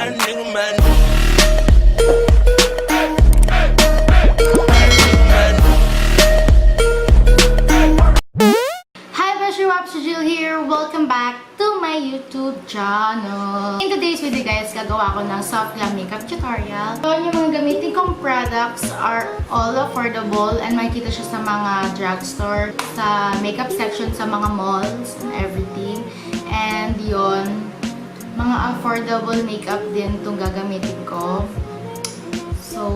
Riegil here! Welcome back to my YouTube channel! In today's video guys, gagawa ko ng soft glam makeup tutorial. So, yung mga gamitin kong products are all affordable and makikita siya sa mga drugstore, sa makeup section, sa mga malls and everything. And yon, mga affordable makeup din itong gagamitin ko. So,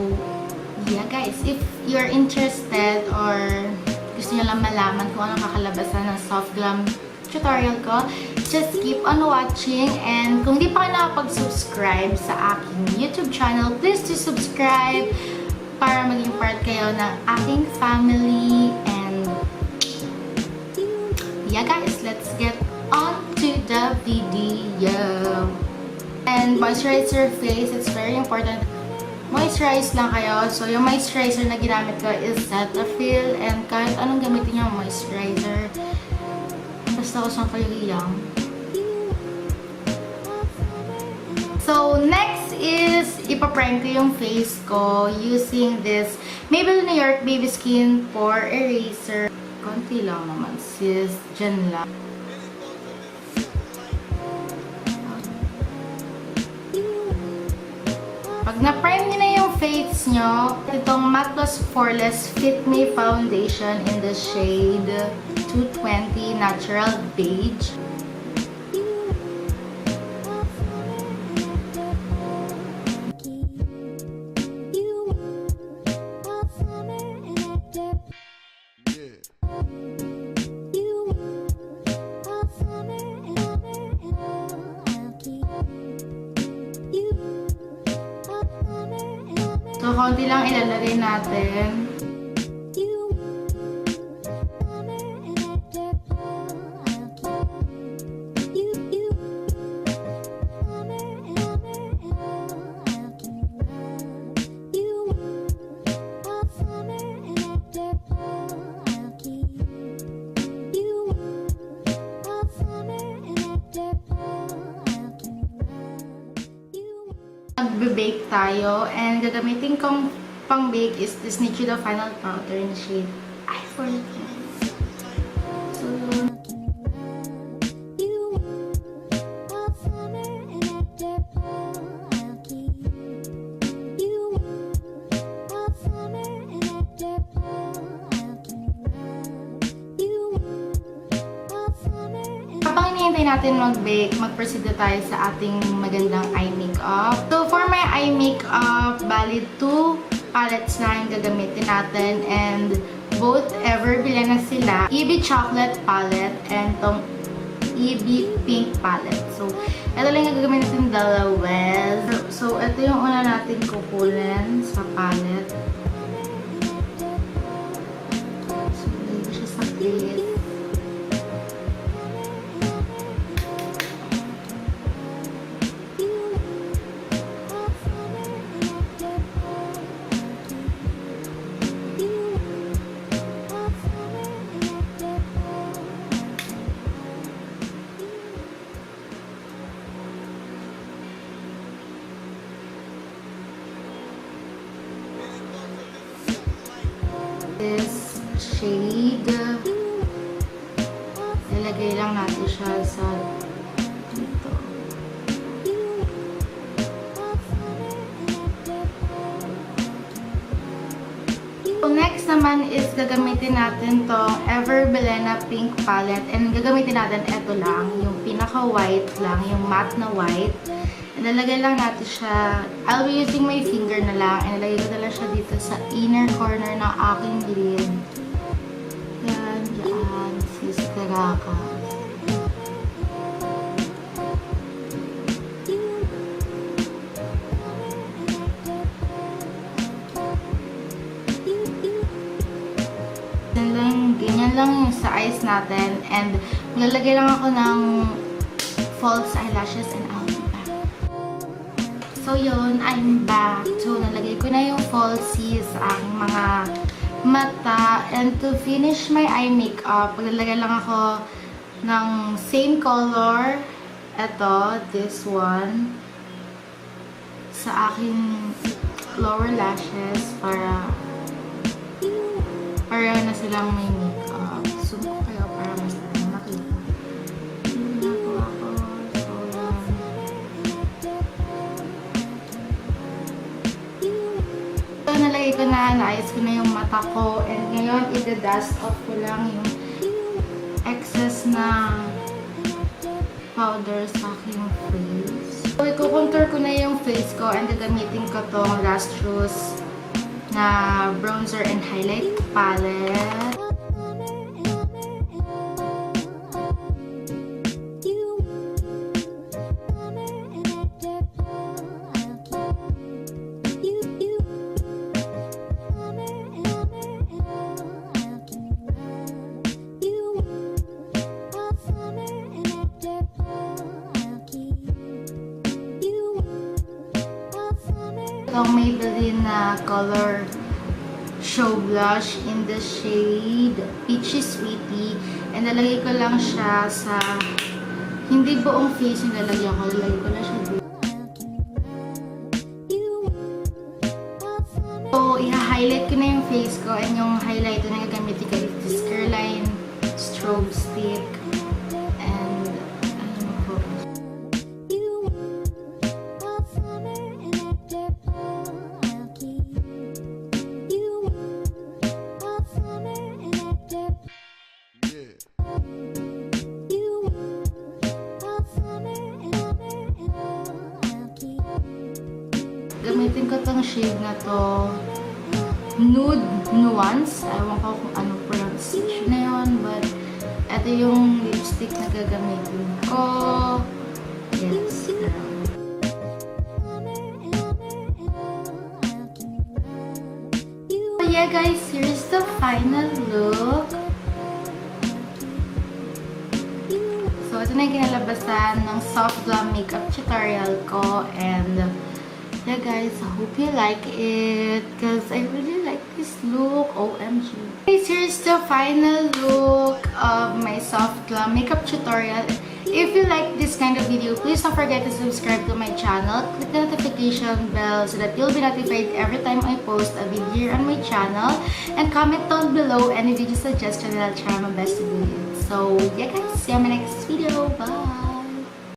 yeah guys, if you're interested or gusto nyo lang malaman kung anong kakalabasan ng soft glam tutorial ko, just keep on watching. And kung di pa kayo nakapag-subscribe sa aking YouTube channel, please do subscribe para maging part kayo ng aking family. And yeah guys, let's get on to the video. And moisturize your face, it's very important. Moisturize lang kayo. So, yung moisturizer na ginamit ko is Cetaphil. And kahit anong gamitin nyo moisturizer, basta usang kayo lang. So, next is ipaprime ko yung face ko using this Maybelline New York Baby Skin Pore Eraser. Konti lang naman sis, dyan lang. Pag na-prime nyo na yung face nyo, itong Matte+Poreless Fit Me Foundation in the shade 220 Natural Beige. So, konti lang ilalagay natin. Magbe-bake tayo, and gagamitin kong pang-bake is this Nichido Final Powder in shade Ivory. So, habang hinihintay natin mag-bake, mag-proceed tayo sa ating magandang eye makeup. So, for my eye makeup, bali 2 palettes na yung gagamitin natin, and both Everbila na sila. EB Chocolate Palette and tong EB Pink Palette. So, ito lang yung gagamitin natin dalawa. So, ito yung una natin kukunin sa palette. So, dito siya sa plate. This shade, ilagay lang natin siya sa dito. So, next naman is gagamitin natin tong Everbila Pink Palette, and gagamitin natin ito lang, yung pinaka-white lang, yung matte na white. Ilalagay lang natin siya. I'll be using my finger na lang. Ilalagay ko na lang siya dito sa inner corner ng aking lid. Yan, dyan. Sisteraka. Ganyan lang yung sa eyes natin. And maglalagay lang ako ng false eyelashes and out. So yun, I'm back. So nalagay ko na yung falsies sa aking mga mata. And to finish my eye makeup, maglalagay lang ako ng same color. Ito, this one. sa aking lower lashes para na silang may makeup. Zoom ko kayo para mas makita. Ginagawa ko. So, so, nalagay ko na, naayos ko na yung mata ko. And ngayon, i-dust off ko lang yung excess na powder sa aking face. So, i-contour ko na yung face ko and gagamitin ko tong Lustrous na bronzer and highlight palette. Itong Maybelline na color show blush in the shade Peachy Sweetie. And nalagay ko lang siya sa, hindi buong face yung lalagyan ko. Nalagay ko lang siya dito. So, i-highlight ko na yung face ko. And yung highlighter na gagamitin ko is Careline Strobe Stick. And, ano po. Gamitin ko tong shade na to, Nude, Nuance. Ewan ko kung ano pronunciation na yun, but ito yung lipstick na gagamitin ko. Yes, girl. So yeah guys, here's the final look. So ito na yung kinalabasan ng soft glam makeup tutorial ko, and yeah guys, I hope you like it because I really like this look. OMG. Guys, here's the final look of my soft glam makeup tutorial. If you like this kind of video, please don't forget to subscribe to my channel. Click the notification bell so that you'll be notified every time I post a video here on my channel. And comment down below any video suggestion and I'll try my best to do it. So yeah guys, see you in my next video. Bye!